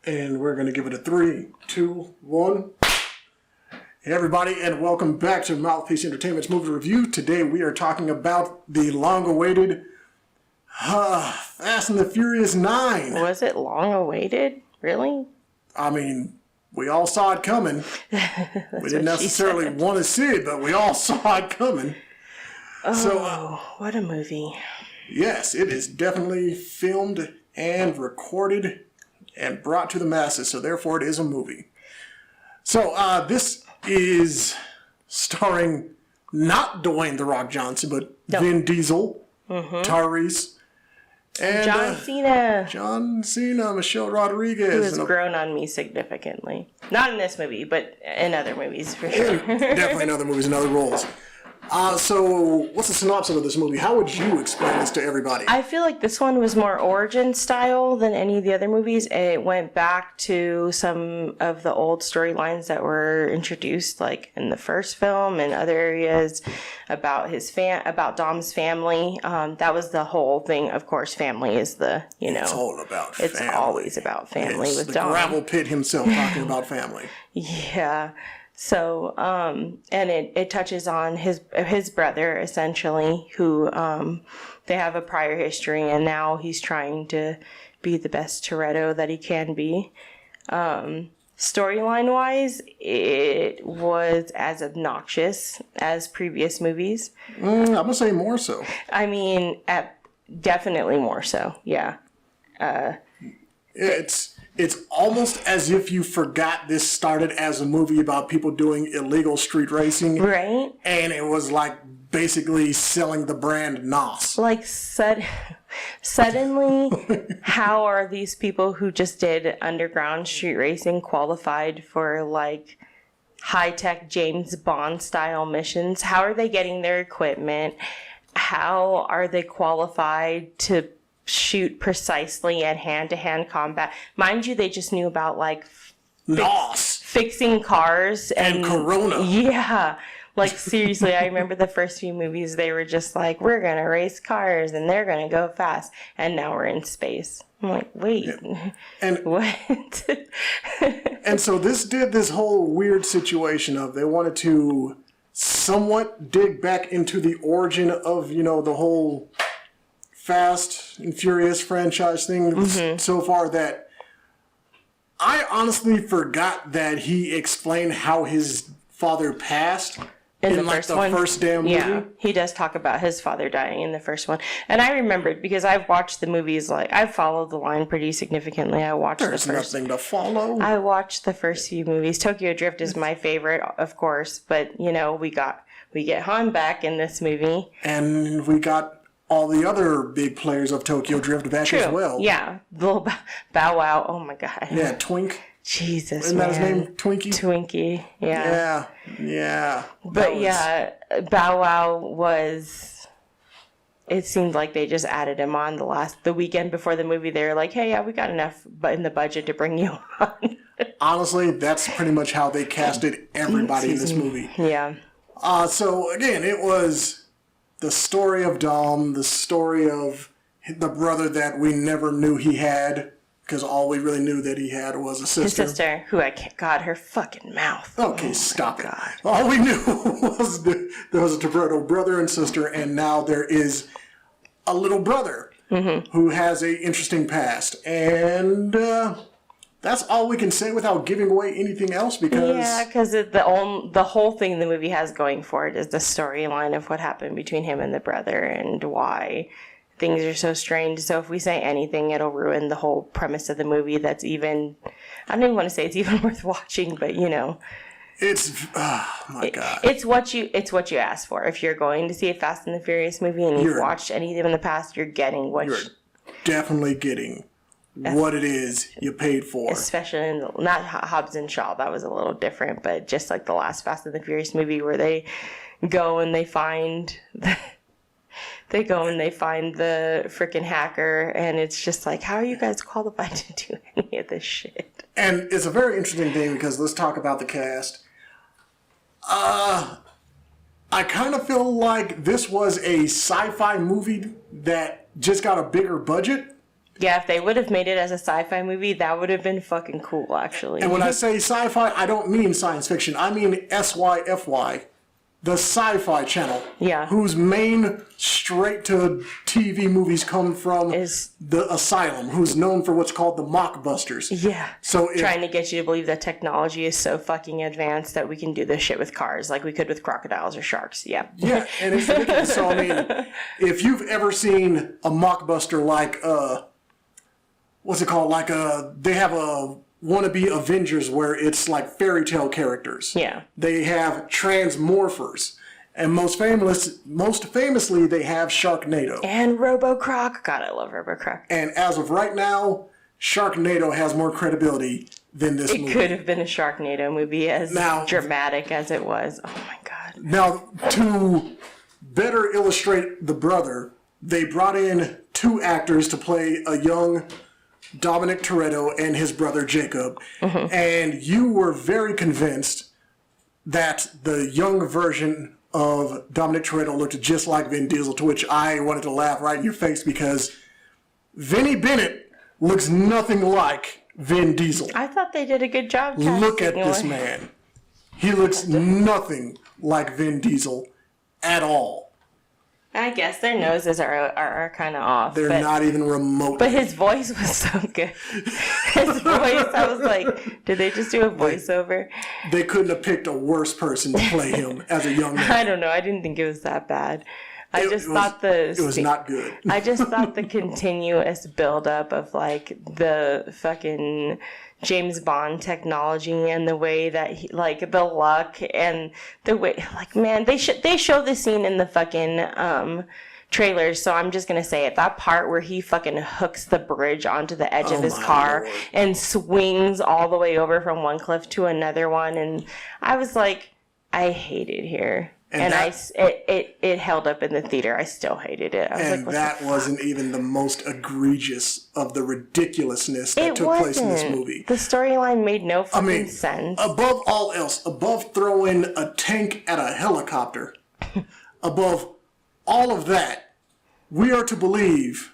And we're going to give it a 3, 2, 1. Hey everybody, and welcome back to Mouthpiece Entertainment's movie review. Today we are talking about the long-awaited Fast and the Furious 9. Was it long-awaited? Really? I mean, we all saw it coming. We didn't necessarily want to see it, but we all saw it coming. Oh, what a movie. Yes, it is definitely filmed and recorded and brought to the masses, so therefore it is a movie. So, this is starring not Dwayne "The Rock" Johnson, but Vin Diesel, Tyrese, and John Cena, Michelle Rodriguez. Who has grown on me significantly. Not in this movie, but in other movies, for sure. Definitely in other movies and other roles. So, what's the synopsis of this movie? How would you explain this to everybody? I feel like this one was more origin style than any of the other movies. It went back to some of the old storylines that were introduced, like in the first film and other areas about about Dom's family. That was the whole thing. Of course, family is It's all about family. It's always about family with Dom. The gravel pit himself talking about family. Yeah. So, and it touches on his brother, essentially, who, they have a prior history, and now he's trying to be the best Toretto that he can be. Storyline-wise, it was as obnoxious as previous movies. I'm going to say more so. I mean, definitely more so, yeah. It's almost as if you forgot this started as a movie about people doing illegal street racing. Right. And it was like basically selling the brand NOS. Like, suddenly, how are these people who just did underground street racing qualified for, like, high-tech James Bond-style missions? How are they getting their equipment? How are they qualified to shoot precisely at hand-to-hand combat? Mind you, they just knew about, like, NOS! Fixing cars. And Corona. Yeah. Like, seriously, I remember the first few movies, they were just like, we're going to race cars and they're going to go fast. And now we're in space. I'm like, wait. Yeah. And what? And so this did this whole weird situation of they wanted to somewhat dig back into the origin of, the whole Fast and Furious franchise thing so far that I honestly forgot that he explained how his father passed in the first damn movie. Yeah, he does talk about his father dying in the first one. And I remembered because I've watched the movies, like, I've followed the line pretty significantly. There's nothing to follow. I watched the first few movies. Tokyo Drift is my favorite, of course, but, we get Han back in this movie. And we got all the other big players of Tokyo Drift back as well. Yeah. Little Bow Wow. Oh my God. Yeah, Twink. Jesus, Isn't that his name? Twinkie? Twinkie, yeah. Yeah. But Bow Wow it seemed like they just added him on the weekend before the movie. They were like, hey, yeah, we got enough in the budget to bring you on. Honestly, that's pretty much how they casted everybody in this movie. Yeah. So again, it was the story of Dom, the story of the brother that we never knew he had, because all we really knew that he had was a sister. His sister, who got her fucking mouth. Okay, stop it. God. All we knew was there was a Toretto brother and sister, and now there is a little brother who has an interesting past. And that's all we can say without giving away anything else, because... Yeah, because the whole thing the movie has going for it is the storyline of what happened between him and the brother and why things are so strange. So if we say anything, it'll ruin the whole premise of the movie. That's even... I don't even want to say it's even worth watching, but, It's... Oh, my God. It's what you ask for. If you're going to see a Fast and the Furious movie and you've watched any of them in the past, you're getting what... You're definitely getting what it is you paid for. Especially in not Hobbs and Shaw, that was a little different, but just like the last Fast and the Furious movie where they go and they find the freaking hacker, and it's just like, how are you guys qualified to do any of this shit? And it's a very interesting thing because let's talk about the cast. I kind of feel like this was a sci-fi movie that just got a bigger budget. Yeah, if they would have made it as a sci-fi movie, that would have been fucking cool, actually. And when I say sci-fi, I don't mean science fiction. I mean SYFY, the Sci-Fi Channel. Yeah. Whose main straight-to-TV movies come from Is the Asylum, who's known for what's called the mockbusters. Yeah. So trying to get you to believe that technology is so fucking advanced that we can do this shit with cars like we could with crocodiles or sharks. Yeah. Yeah, and it's ridiculous. So, I mean, if you've ever seen a mockbuster like, what's it called? Like, they have a wannabe Avengers where it's like fairy tale characters. Yeah. They have transmorphers. And most famously, they have Sharknado. And RoboCroc. God, I love RoboCroc. And as of right now, Sharknado has more credibility than this movie. It could have been a Sharknado movie, as dramatic as it was. Oh my god. Now, to better illustrate the brother, they brought in 2 actors to play a young Dom Toretto and his brother Jacob. Mm-hmm. And you were very convinced that the young version of Dom Toretto looked just like Vin Diesel, to which I wanted to laugh right in your face because Vinny Bennett looks nothing like Vin Diesel. I thought they did a good job casting. Look at this man. He looks nothing like Vin Diesel at all. I guess their noses are kind of off. They're not even remote. But his voice was so good. His voice, I was like, did they just do a voiceover? They couldn't have picked a worse person to play him as a young man. I don't know. I didn't think it was that bad. It was not good. I just thought the continuous buildup of like the fucking James Bond technology and the way that he, like the luck and the way, like, man, they show the scene in the fucking trailers, so I'm just gonna say it. That part where he fucking hooks the bridge onto the edge of his car and swings all the way over from one cliff to another one, and I was like, I hate it here. And it held up in the theater. I still hated it. I was and like, that wasn't even the most egregious of the ridiculousness that took place in this movie. The storyline made no fucking sense. Above all else, above throwing a tank at a helicopter, above all of that, we are to believe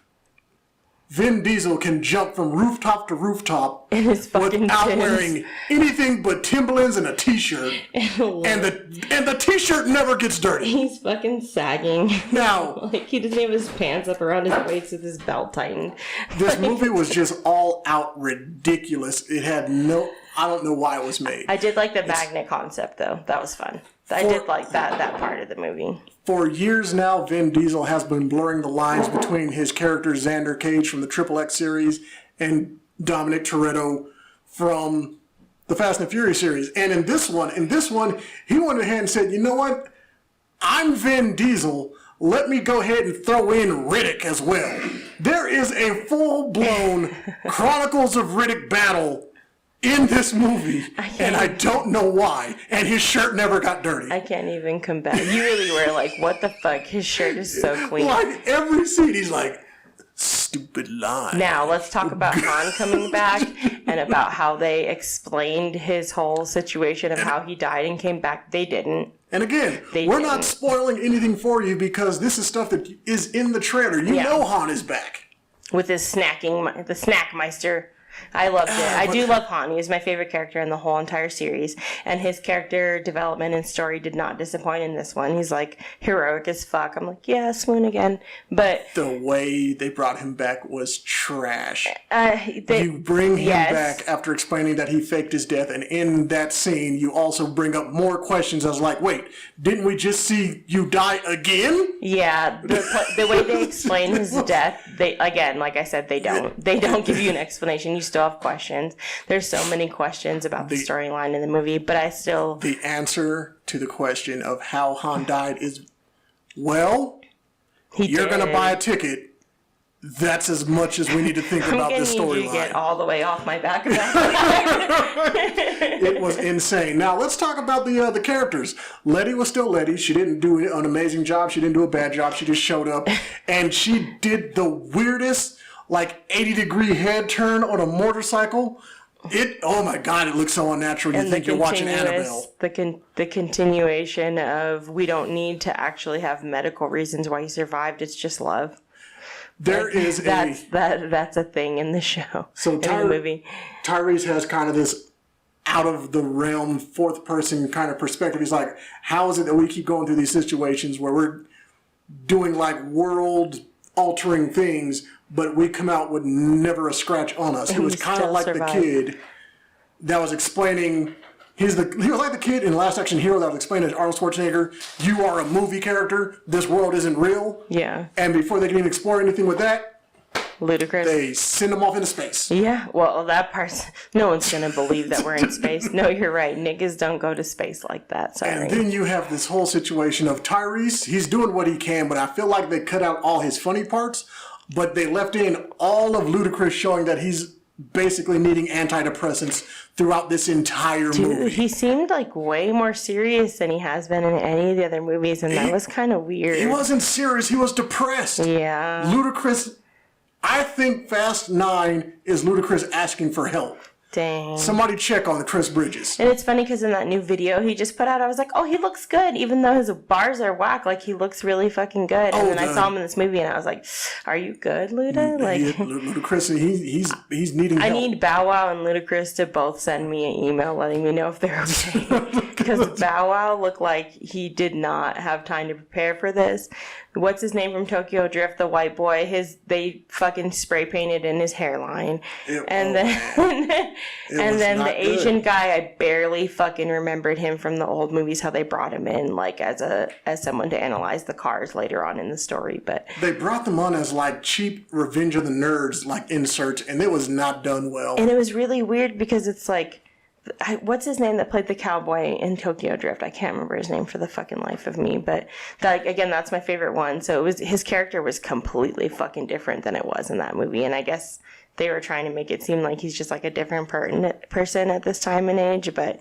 Vin Diesel can jump from rooftop to rooftop without wearing anything but Timberlands and a t-shirt. and the t-shirt never gets dirty. He's fucking sagging. Now, like he doesn't have his pants up around his waist with his belt tightened. This movie was just all out ridiculous. It had I don't know why it was made. I did like the magnet concept though. That was fun. I did like that part of the movie. For years now, Vin Diesel has been blurring the lines between his character Xander Cage from the XXX series and Dom Toretto from the Fast and Furious series. And in this one, he went ahead and said, you know what? I'm Vin Diesel. Let me go ahead and throw in Riddick as well. There is a full-blown Chronicles of Riddick battle in this movie, and I don't know why. And his shirt never got dirty. I can't even come back. You really were like, what the fuck? His shirt is so clean. Like, every scene, he's like, stupid lie. Now, let's talk about Han coming back and about how they explained his whole situation of how he died and came back. They didn't. And again, we're not spoiling anything for you because this is stuff that is in the trailer. You know Han is back. With his the Snackmeister. I loved it. I do love Han. He was my favorite character in the whole entire series. And his character development and story did not disappoint in this one. He's like heroic as fuck. I'm like, yeah, swoon again. But the way they brought him back was trash. You bring him back after explaining that he faked his death. And in that scene, you also bring up more questions. I was like, wait, didn't we just see you die again? Yeah. The way they explain his death, like I said, they don't. They don't give you an explanation. You still have questions. There's so many questions about the storyline in the movie, but I still... The answer to the question of how Han died is, well, you're going to buy a ticket. That's as much as we need to think about this storyline. I'm going to get all the way off my back of that. It was insane. Now, let's talk about the characters. Letty was still Letty. She didn't do an amazing job. She didn't do a bad job. She just showed up, and she did the weirdest... like 80-degree head turn on a motorcycle. Oh my God, it looks so unnatural. You think you're watching Annabelle. The continuation of we don't need to actually have medical reasons why he survived. It's just love. There is that's a thing in the show. So in the movie, Tyrese has kind of this out of the realm fourth person kind of perspective. He's like, how is it that we keep going through these situations where we're doing like world altering things, but we come out with never a scratch on us? He was kind of like the kid that was explaining. He was like the kid in Last Action Hero that was explaining to Arnold Schwarzenegger, you are a movie character, this world isn't real. Yeah. And before they can even explore anything with that, ludicrous. they send them off into space. Yeah, well, that part, no one's going to believe that we're in space. No, you're right. Niggas don't go to space like that. Sorry. And then you have this whole situation of Tyrese. He's doing what he can, but I feel like they cut out all his funny parts, but they left in all of Ludacris showing that he's basically needing antidepressants throughout this entire movie. He seemed like way more serious than he has been in any of the other movies, and that was kind of weird. He wasn't serious. He was depressed. Yeah. Ludacris, I think Fast 9 is Ludacris asking for help. Dang. Somebody check on Chris Bridges. And it's funny because in that new video he just put out, I was like, oh, he looks good. Even though his bars are whack, like, he looks really fucking good. And then I saw him in this movie and I was like, are you good, Luda? Like, Ludacris, he's needing help. I need Bow Wow and Ludacris to both send me an email letting me know if they're okay. Because Bow Wow looked like he did not have time to prepare for this. What's his name from Tokyo Drift, the white boy? They fucking spray painted in his hairline. And then the Asian guy, I barely fucking remembered him from the old movies, how they brought him in like as someone to analyze the cars later on in the story. But they brought them on as like cheap Revenge of the Nerds like inserts, and it was not done well. And it was really weird because it's like, what's his name that played the cowboy in Tokyo Drift? I can't remember his name for the fucking life of me, but that, again, that's my favorite one. So his character was completely fucking different than it was in that movie, and I guess they were trying to make it seem like he's just like a different person at this time and age, but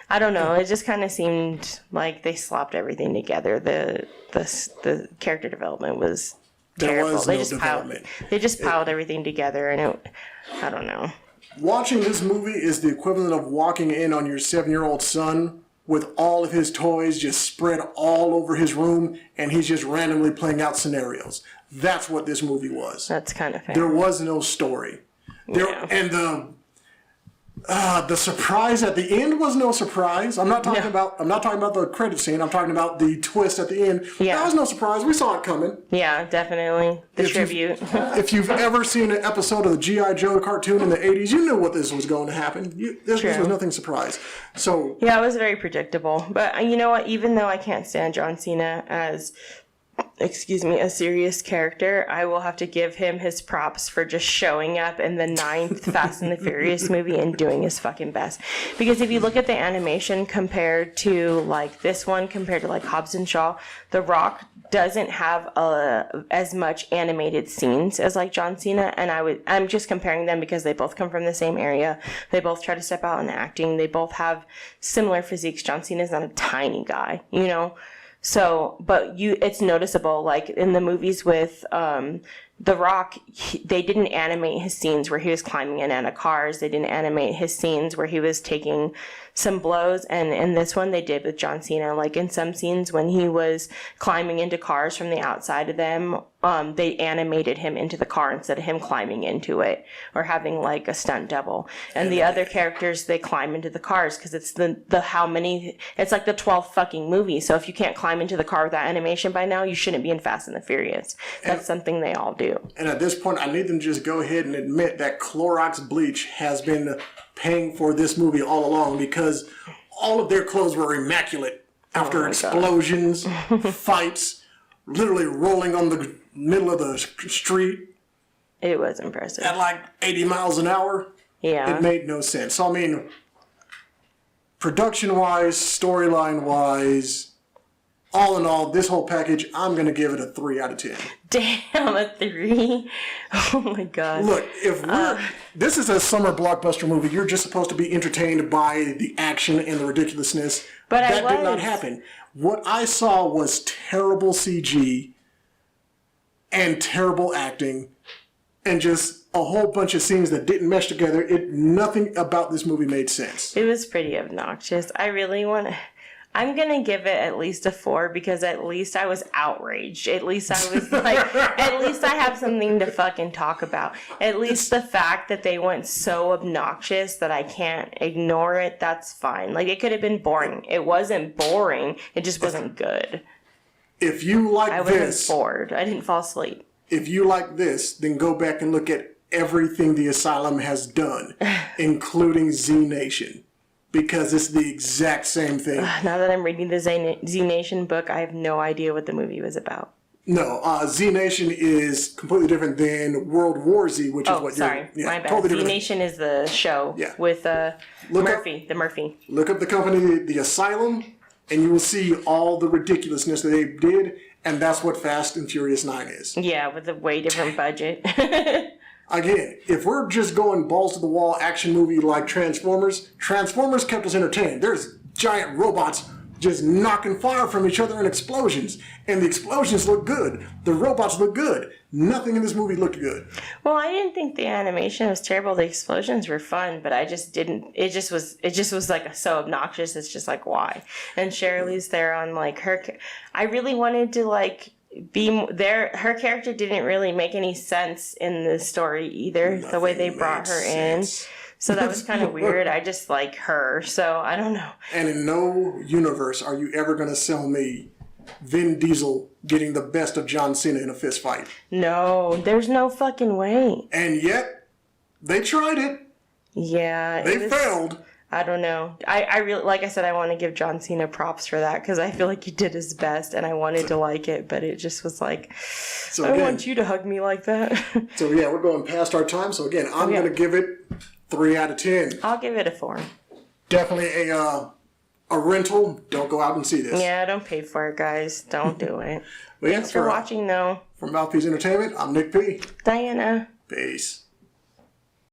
I don't know. It just kind of seemed like they slopped everything together. The character development was terrible. They just piled everything together, and I don't know. Watching this movie is the equivalent of walking in on your 7-year-old son with all of his toys just spread all over his room, and he's just randomly playing out scenarios. That's what this movie was. That's kind of fair. There was no story. And the surprise at the end was no surprise. I'm not talking about the credit scene. I'm talking about the twist at the end. Yeah. That was no surprise. We saw it coming. Yeah, definitely. The tribute. If you've ever seen an episode of the G.I. Joe cartoon in the 80s, you knew what this was going to happen. This was nothing surprise. So yeah, it was very predictable. But you know what? Even though I can't stand John Cena as a serious character, I will have to give him his props for just showing up in the 9th Fast and the Furious movie and doing his fucking best. Because if you look at the animation compared to like this one, compared to like Hobbs and Shaw, The Rock doesn't have as much animated scenes as like John Cena, and I'm just comparing them because they both come from the same area. They both try to step out in acting. They both have similar physiques. John Cena's not a tiny guy, you know. So, but it's noticeable, like in the movies with The Rock, they didn't animate his scenes where he was climbing in and out of cars. They didn't animate his scenes where he was taking some blows. And in this one, they did with John Cena. Like in some scenes when he was climbing into cars from the outside of them, they animated him into the car instead of him climbing into it or having like a stunt double. And the other characters, they climb into the cars because it's it's like the 12th fucking movie. So if you can't climb into the car with that animation by now, you shouldn't be in Fast and the Furious. That's something they all do. And at this point, I need them to just go ahead and admit that Clorox bleach has been paying for this movie all along, because all of their clothes were immaculate after explosions, fights, literally rolling on the middle of the street. It was impressive. At like 80 miles an hour. Yeah. It made no sense. So, I mean, production-wise, storyline-wise, all in all, this whole package, I'm going to give it a 3 out of 10. Damn, a 3? Oh my god. Look, this is a summer blockbuster movie. You're just supposed to be entertained by the action and the ridiculousness. But that did not happen. What I saw was terrible CG and terrible acting and just a whole bunch of scenes that didn't mesh together. Nothing about this movie made sense. It was pretty obnoxious. I really want to... I'm gonna give it at least a 4 because at least I was outraged. At least I was like, at least I have something to fucking talk about. At least the fact that they went so obnoxious that I can't ignore it, that's fine. Like, it could have been boring. It wasn't boring. It just wasn't good. If you like I wasn't bored. I didn't fall asleep. If you like this, then go back and look at everything the Asylum has done, including Z Nation. Because it's the exact same thing. Now that I'm reading the Z Nation book, I have no idea what the movie was about. No, Z Nation is completely different than World War Z, which is what sorry. you're... My bad. Totally Z Nation is the show with Murphy. Look up the company, The Asylum, and you will see all the ridiculousness that they did, and that's what Fast and Furious 9 is. Yeah, with a way different budget. Again, if we're just going balls to the wall action movie like Transformers kept us entertained. There's giant robots just knocking fire from each other in explosions. And the explosions look good. The robots look good. Nothing in this movie looked good. Well, I didn't think the animation was terrible. The explosions were fun, but I just didn't. It just was like so obnoxious. It's just like, why? And Shirley's there on like her. I really wanted to like be there. Her character didn't really make any sense in the story either. The way they brought her in. So that was kind of weird. I just like her, so I don't know. And in no universe are you ever going to sell me Vin Diesel getting the best of John Cena in a fist fight. No, there's no fucking way. And yet, they tried it. Yeah. They failed. I don't know. I really, like I said, I want to give John Cena props for that because I feel like he did his best and I wanted to like it, but it just was like, I don't want you to hug me like that. So yeah, we're going past our time. So again, I'm going to give it 3 out of 10. I'll give it a 4. Definitely a rental. Don't go out and see this. Yeah, don't pay for it, guys. Don't do it. Well, Thanks for watching, though. From Mouthpiece Entertainment, I'm Nick P. Diana. Peace.